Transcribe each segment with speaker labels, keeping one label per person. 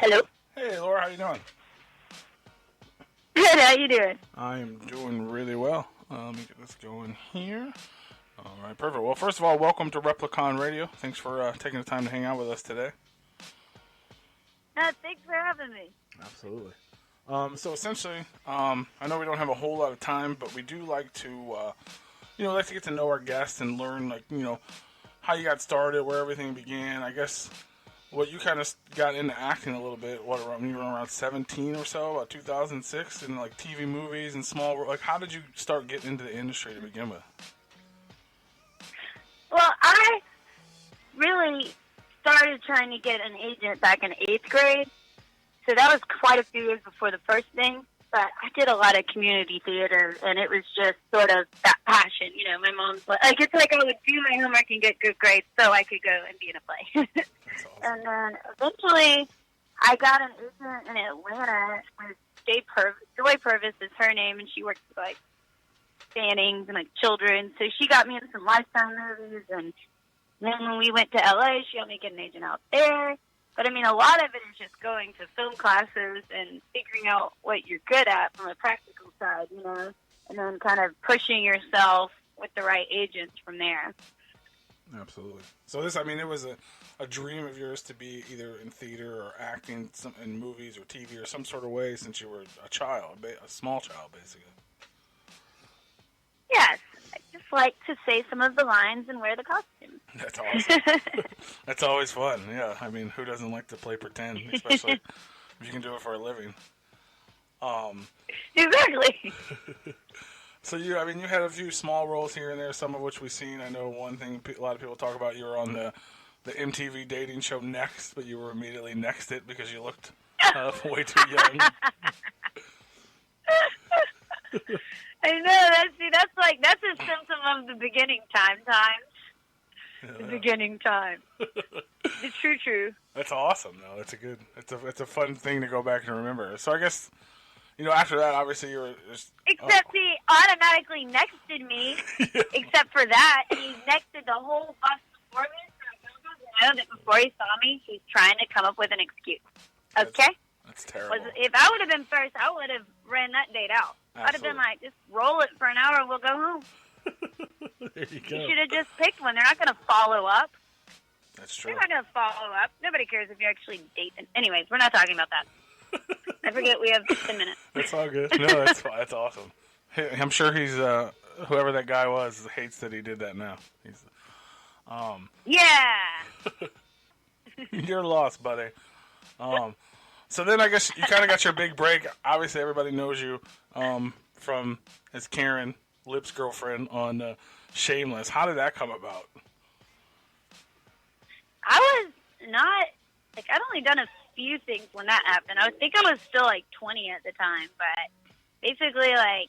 Speaker 1: Hello.
Speaker 2: Hey, Laura, how you doing?
Speaker 1: Good. How you doing?
Speaker 2: I'm doing really well. Let me get this going here. All right, perfect. Well, first of all, welcome to Replicon Radio. Thanks for taking the time to hang out with us today.
Speaker 1: Thanks for having me.
Speaker 2: Absolutely. So essentially, I know we don't have a whole lot of time, but we do like to, like to get to know our guests and learn, how you got started, where everything began. I guess what you kind of got into acting a little bit. When you were around 17 or so, about 2006, in like TV movies and small. Like, how did you start getting into the industry to begin with?
Speaker 1: Well, I really started trying to get an agent back in 8th grade. So that was quite a few years before the first thing. But I did a lot of community theater, and it was just sort of that passion. You know, my mom's like, it's like I would do my homework and get good grades so I could go and be in a play.
Speaker 2: That's awesome.
Speaker 1: And then eventually I got an agent in Atlanta with Joy Purvis is her name, and she works with, like, Fannings and, like, children. So she got me into some Lifetime movies, and then when we went to L.A., she helped me get an agent out there. But, I mean, a lot of it is just going to film classes and figuring out what you're good at from a practical side, you know, and then kind of pushing yourself with the right agents from there.
Speaker 2: Absolutely. So it was a dream of yours to be either in theater or acting in movies or TV or some sort of way since you were a child, a small child, basically.
Speaker 1: Yes. I just like to say some of the lines and wear the costumes.
Speaker 2: That's awesome. That's always fun, yeah. I mean, who doesn't like to play pretend, especially if you can do it for a living?
Speaker 1: Exactly.
Speaker 2: So you had a few small roles here and there, some of which we've seen. I know one thing a lot of people talk about, you were on the MTV dating show Next, but you were immediately nexted because you looked way too young.
Speaker 1: I know, that's a symptom of the beginning times.
Speaker 2: Yeah.
Speaker 1: The beginning time. It's true.
Speaker 2: That's awesome, though. It's a fun thing to go back and remember. So I guess, after that, obviously you were just...
Speaker 1: Except he automatically nexted me, yeah. Except for that, he nexted the whole bus before me, so I know that before he saw me, he's trying to come up with an excuse. Okay?
Speaker 2: That's terrible.
Speaker 1: If I would have been first, I would have ran that date out. Absolutely. I'd have been like, just roll it for an hour and we'll go home.
Speaker 2: There you go.
Speaker 1: You should have just picked one. They're not going to follow up.
Speaker 2: That's true.
Speaker 1: They're not going to follow up. Nobody cares if you actually date them. Anyways, we're not talking about that. I forget we have 10 minutes.
Speaker 2: That's all good. No, that's awesome. I'm sure he's, whoever that guy was, hates that he did that now.
Speaker 1: Yeah.
Speaker 2: You're lost, buddy. So then I guess you kind of got your big break. Obviously, everybody knows you from as Karen, Lip's girlfriend on Shameless. How did that come about?
Speaker 1: I was not, I'd only done a few things when that happened. I think I was still 20 at the time, but basically I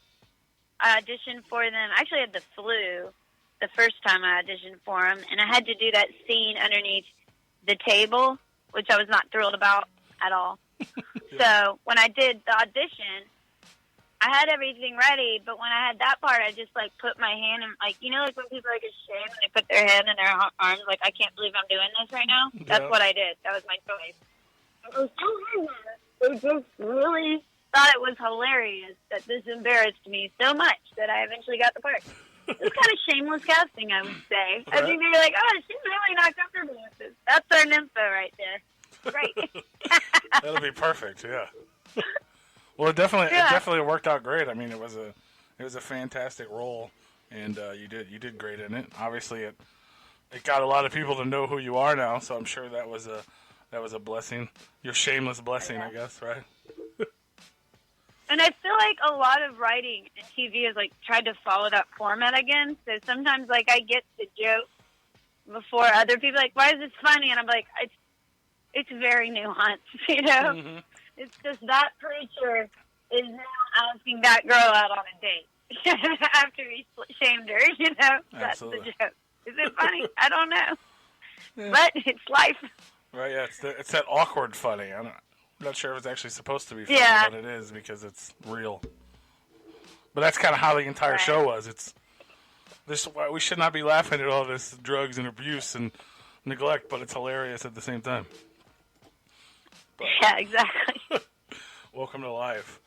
Speaker 1: auditioned for them. I actually had the flu the first time I auditioned for them, and I had to do that scene underneath the table, which I was not thrilled about at all. Yeah. So when I did the audition, I had everything ready, but when I had that part, I just put my hand in, when people are ashamed and they put their hand in their arms, I can't believe I'm doing this right now. Yeah. That's what I did. That was my choice. I just really thought it was hilarious that this embarrassed me so much that I eventually got the part. It was kind of shameless casting, I would say. Right. I think they're like, oh, she's really not comfortable with this. That's our nympho right there. Great.
Speaker 2: That'll be perfect, yeah. Well, it definitely worked out great. I mean, it was a fantastic role, and you did great in it. Obviously, it got a lot of people to know who you are now, so I'm sure that was a blessing. Your shameless blessing, yeah. I guess, right?
Speaker 1: And I feel like a lot of writing and TV has tried to follow that format again. So sometimes I get the joke before other people why is this funny? And I'm like, it's very nuanced, Mm-hmm. It's just that preacher is now asking that girl out on a date after he shamed her, That's the joke. Is it funny? I don't know. Yeah. But it's life.
Speaker 2: Right, yeah, it's that awkward funny. I'm not sure if it's actually supposed to be funny,
Speaker 1: yeah.
Speaker 2: But it is because it's real. But that's kind of how the entire show was. We should not be laughing at all this drugs and abuse and neglect, but it's hilarious at the same time. But
Speaker 1: Yeah, exactly.
Speaker 2: welcome to life.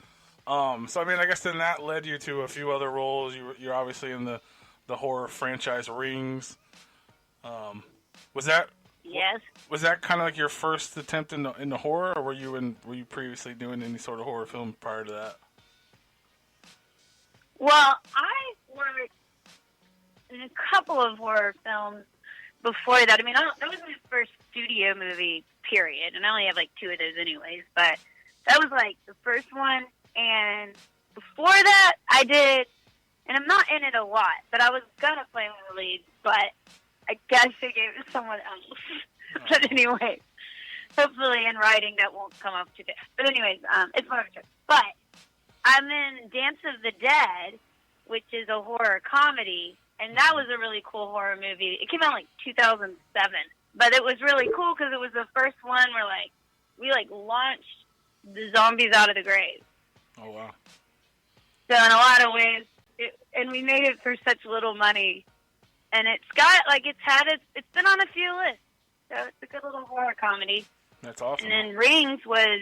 Speaker 2: So I mean, I guess then that led you to a few other roles. You're obviously in the horror franchise Rings. Was that
Speaker 1: Yes.
Speaker 2: was that kind of like your first attempt in the horror, or were you previously doing any sort of horror film prior to that?
Speaker 1: Well, I worked in a couple of horror films before that. I mean, that was my first studio movie, period. And I only have like 2 of those anyways. But that was like the first one. And before that, I did, and I'm not in it a lot, but I was going to play one of the leads. But I guess they gave it to someone else. But anyway, hopefully in writing that won't come up today. But anyways, it's one of the. But I'm in Dance of the Dead, which is a horror comedy, and that was a really cool horror movie. It came out like 2007, but it was really cool because it was the first one where we launched the zombies out of the grave.
Speaker 2: Oh wow!
Speaker 1: So in a lot of ways, and we made it for such little money, and it's got it's been on a few lists, so it's a good little horror comedy.
Speaker 2: That's awesome.
Speaker 1: And then Rings was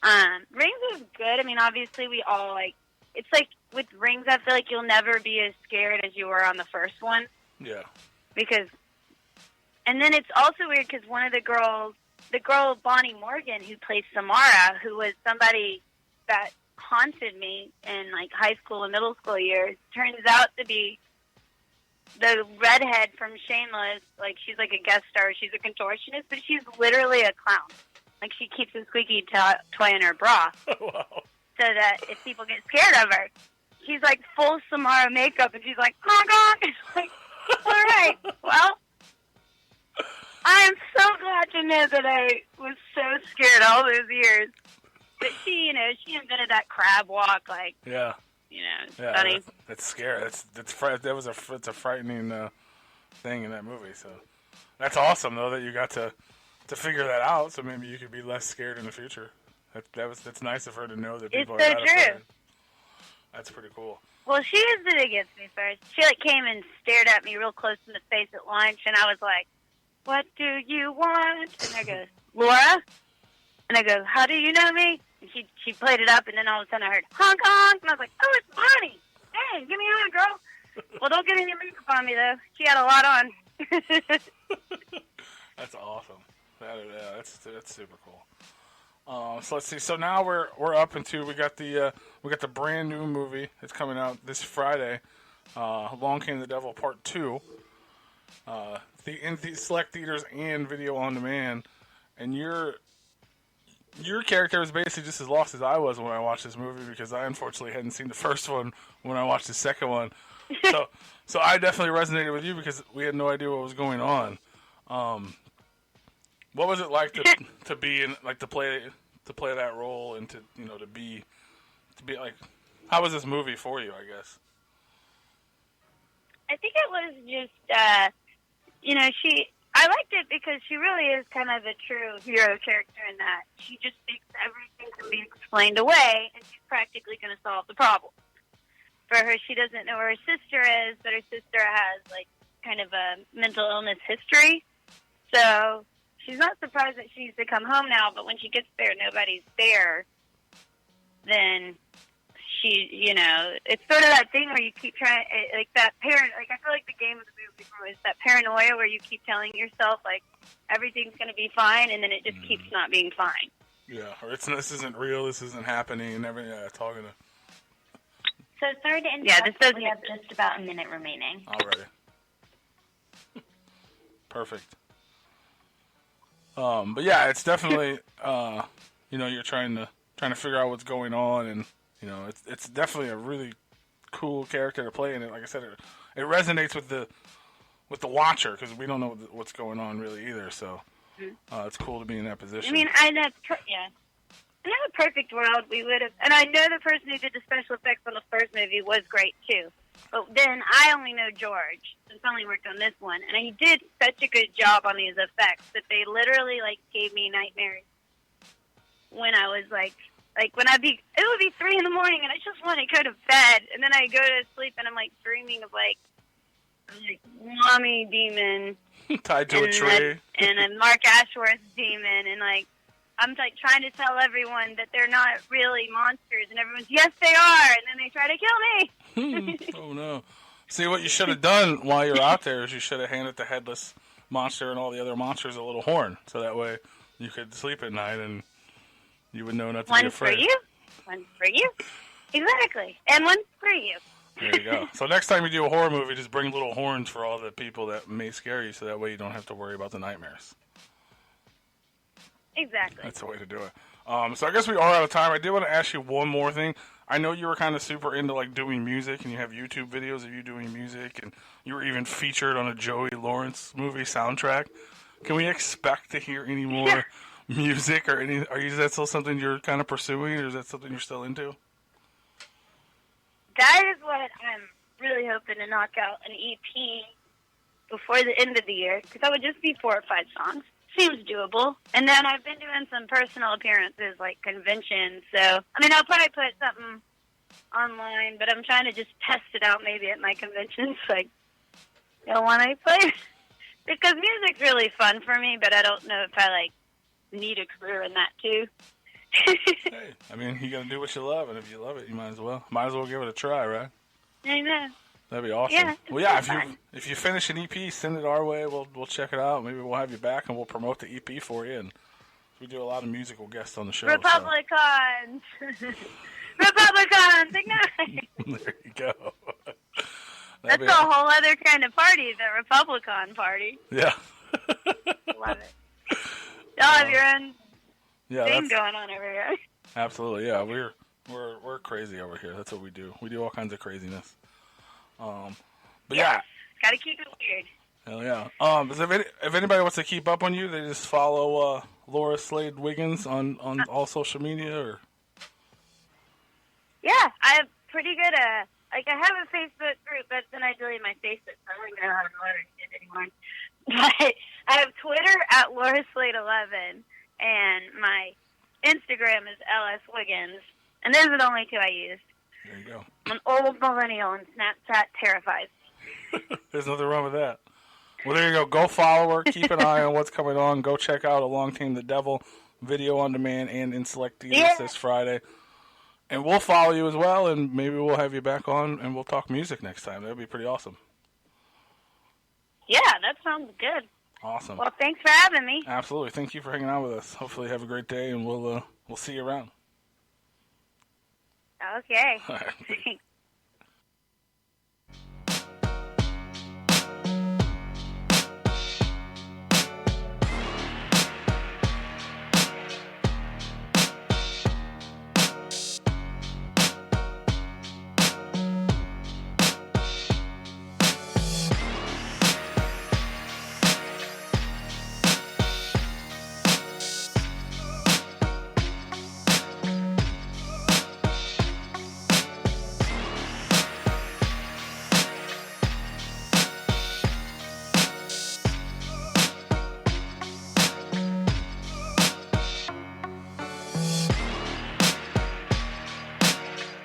Speaker 1: good. I mean, obviously we all it's like with Rings, I feel like you'll never be as scared as you were on the first one.
Speaker 2: Yeah.
Speaker 1: And then it's also weird because one of the girl Bonnie Morgan, who plays Samara, who was somebody that haunted me in like high school and middle school years, turns out to be the redhead from Shameless. Like, she's like a guest star. She's a contortionist, but she's literally a clown. Like, she keeps a squeaky toy in her bra.
Speaker 2: Wow.
Speaker 1: So that if people get scared of her, she's like full Samara makeup, and she's like, oh God. It's like, all right, well, I am so glad to know that I was so scared all those years. But she invented that crab walk, like,
Speaker 2: yeah.
Speaker 1: It's funny.
Speaker 2: That's scary. It's a frightening thing in that movie. So that's awesome though that you got to figure that out. So maybe you could be less scared in the future. That's nice of her to know that people
Speaker 1: it's
Speaker 2: are
Speaker 1: so
Speaker 2: not
Speaker 1: true.
Speaker 2: afraid. That's pretty cool.
Speaker 1: Well, she was the against me first. She came and stared at me real close in the face at lunch, and I was like, "What do you want?" And I go, "Laura." And I go, "How do you know me?" And she played it up, and then all of a sudden I heard honk honk, and I was like, "Oh, it's Bonnie! Hey, give me a hug, girl." Well, don't get any makeup on me though. She had a lot on.
Speaker 2: That's awesome. That's super cool. So let's see. So now we're up into we got the brand new movie that's coming out this Friday. Along Came the Devil Part 2. In the select theaters and video on demand, and your character is basically just as lost as I was when I watched this movie because I unfortunately hadn't seen the first one when I watched the second one. So I definitely resonated with you because we had no idea what was going on. What was it like to be in to play that role and to be like, how was this movie for you, I guess?
Speaker 1: I think it was just I liked it because she really is kind of a true hero character in that she just thinks everything can be explained away and she's practically going to solve the problem. For her, she doesn't know where her sister is, but her sister has kind of a mental illness history. So she's not surprised that she needs to come home now, but when she gets there, nobody's there. Then it's sort of that thing where you keep trying, that I feel like the game of the movie is that paranoia where you keep telling yourself, everything's going to be fine, and then it just keeps not being fine.
Speaker 2: Yeah, or this isn't real, this isn't happening, and everything. Yeah, it's all going to...
Speaker 3: So sorry to interrupt,
Speaker 1: this does
Speaker 3: we have just about a minute remaining.
Speaker 2: Alrighty. Perfect. But yeah, it's definitely, you're trying to figure out what's going on, and it's definitely a really cool character to play. And like I said, it resonates with the watcher because we don't know what's going on really either. So it's cool to be in that position.
Speaker 1: I mean, in a perfect world, we would have, and I know the person who did the special effects on the first movie was great too. But then I only know George, since I only worked on this one, and he did such a good job on these effects that they literally gave me nightmares when I was it would be 3 a.m, and I just want to go to bed, and then I go to sleep and I'm dreaming of mommy demon
Speaker 2: tied to a tree
Speaker 1: and a Mark Ashworth demon, and I'm like trying to tell everyone that they're not really monsters, and everyone's, yes, they are, and then they try to kill me.
Speaker 2: Oh, no. See, what you should have done while you're out there is you should have handed the headless monster and all the other monsters a little horn, so that way you could sleep at night and you would know not to be
Speaker 1: One
Speaker 2: afraid.
Speaker 1: for you, one for you. Exactly. And one for you.
Speaker 2: There you go. So next time you do a horror movie, just bring little horns for all the people that may scare you, so that way you don't have to worry about the nightmares.
Speaker 1: Exactly.
Speaker 2: That's the way to do it. So I guess we are out of time. I did want to ask you one more thing. I know you were kind of super into like doing music, and you have YouTube videos of you doing music, and you were even featured on a Joey Lawrence movie soundtrack. Can we expect to hear any more music, or any? Is that still something you're kind of pursuing, or is that something you're still into?
Speaker 1: That is what I'm really hoping to knock out an EP before the end of the year, because that would just be 4 or 5 songs. Seems doable. And then I've been doing some personal appearances, like conventions. So, I mean, I'll probably put something online, but I'm trying to just test it out maybe at my conventions. Like, you know, when I play, because music's really fun for me, but I don't know if I, like, need a career in that, too.
Speaker 2: Hey, I mean, you got to do what you love, and if you love it, you might as well. Might as well give it a try, right?
Speaker 1: I know.
Speaker 2: That'd be awesome.
Speaker 1: Yeah,
Speaker 2: well, yeah. If you finish an EP, send it our way. We'll check it out. Maybe we'll have you back and we'll promote the EP for you. And we do a lot of musical guests on the show.
Speaker 1: Republicans, Republicans, ignite!
Speaker 2: There you go.
Speaker 1: That's a whole other kind of party, the Republican Party.
Speaker 2: Yeah.
Speaker 1: Love it. Y'all have your own thing
Speaker 2: that's
Speaker 1: going on over here.
Speaker 2: Absolutely, yeah. We're crazy over here. That's what we do. We do all kinds of craziness. But yeah.
Speaker 1: Gotta keep it weird.
Speaker 2: Hell yeah. If anybody wants to keep up on you, they just follow Laura Slade Wiggins on all social media, or?
Speaker 1: Yeah, I have pretty good. Like I have a Facebook group, but then I deleted my Facebook, so I don't even know how to learn it anymore. But I have Twitter at Laura Slade 11, and my Instagram is LS Wiggins, and those are the only 2 I use.
Speaker 2: There you go.
Speaker 1: I'm an old millennial, and Snapchat terrifies me.
Speaker 2: There's nothing wrong with that. Well, there you go. Go follow her. Keep an eye on what's coming on. Go check out Along Came the Devil, video on demand and in select theaters this Friday. And we'll follow you as well, and maybe we'll have you back on, and we'll talk music next time. That'd be pretty awesome.
Speaker 1: Yeah, that sounds good.
Speaker 2: Awesome.
Speaker 1: Well, thanks for having me.
Speaker 2: Absolutely. Thank you for hanging out with us. Hopefully you have a great day, and we'll see you around.
Speaker 1: Okay.
Speaker 2: All right.